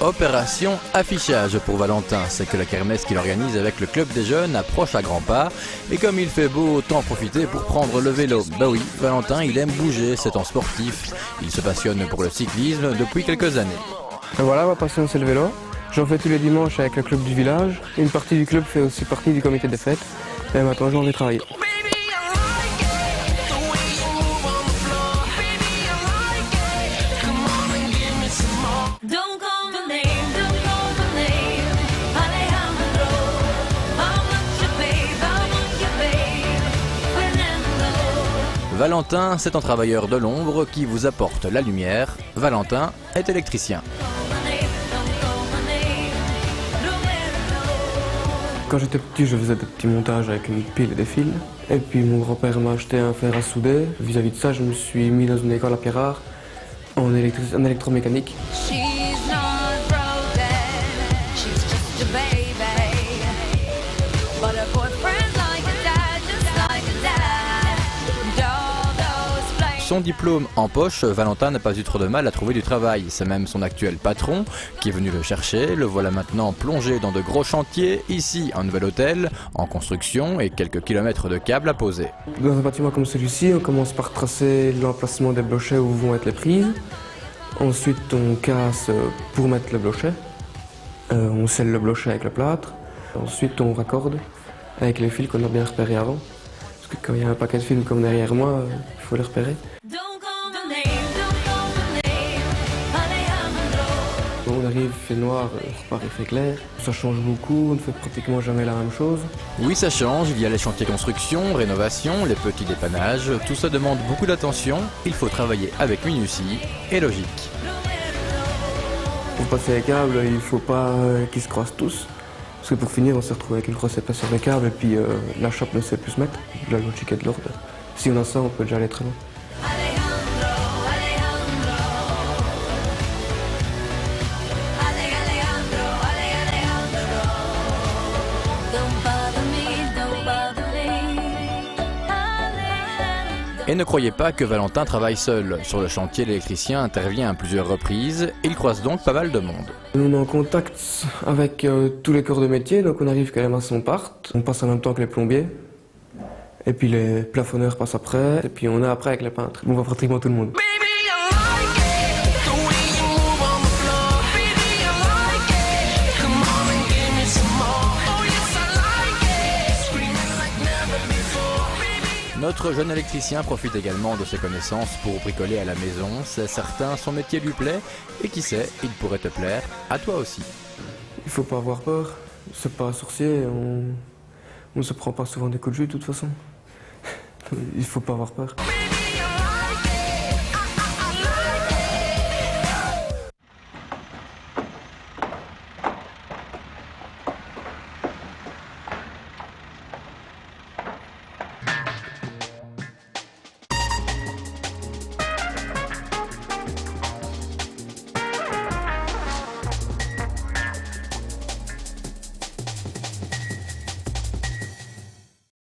Opération affichage pour Valentin, c'est que la kermesse qu'il organise avec le club des jeunes approche à grands pas et comme il fait beau, autant en profiter pour prendre le vélo. Bah oui, Valentin il aime bouger, c'est un sportif, il se passionne pour le cyclisme depuis quelques années. Et voilà, ma passion c'est le vélo. J'en fais tous les dimanches avec le club du village. Une partie du club fait aussi partie du comité des fêtes. Et maintenant j'ai envie de travailler. Valentin, c'est un travailleur de l'ombre qui vous apporte la lumière. Valentin est électricien. Quand j'étais petit, je faisais des petits montages avec une pile et des fils. Et puis mon grand-père m'a acheté un fer à souder. Vis-à-vis de ça, je me suis mis dans une école à Pierrard en électromécanique. Son diplôme en poche, Valentin n'a pas eu trop de mal à trouver du travail. C'est même son actuel patron qui est venu le chercher. Le voilà maintenant plongé dans de gros chantiers. Ici, un nouvel hôtel en construction et quelques kilomètres de câbles à poser. Dans un bâtiment comme celui-ci, on commence par tracer l'emplacement des blochets où vont être les prises. Ensuite, on casse pour mettre le blochet. On scelle le blochet avec le plâtre. Ensuite, on raccorde avec les fils qu'on a bien repérés avant. Parce que quand il y a un paquet de fils comme derrière moi, il faut les repérer. On arrive, il fait noir, on repart, il fait clair. Ça change beaucoup, on ne fait pratiquement jamais la même chose. Oui, ça change. Il y a les chantiers construction, rénovation, les petits dépannages. Tout ça demande beaucoup d'attention. Il faut travailler avec minutie et logique. Pour passer les câbles, il ne faut pas qu'ils se croisent tous. Parce que pour finir, on s'est retrouvé avec une grosse épaisse sur les câbles et puis la chope ne sait plus se mettre. La logique est de l'ordre. Si on a ça, on peut déjà aller très loin. Et ne croyez pas que Valentin travaille seul. Sur le chantier, l'électricien intervient à plusieurs reprises. Il croise donc pas mal de monde. On est en contact avec tous les corps de métier, donc on arrive quand les maçons partent. On passe en même temps que les plombiers. Et puis les plafonneurs passent après. Et puis on est après avec les peintres. On voit pratiquement tout le monde. Notre jeune électricien profite également de ses connaissances pour bricoler à la maison. C'est certain, son métier lui plaît et qui sait, il pourrait te plaire à toi aussi. Il faut pas avoir peur. C'est pas sorcier. On ne se prend pas souvent des coups de jus de toute façon. Il faut pas avoir peur.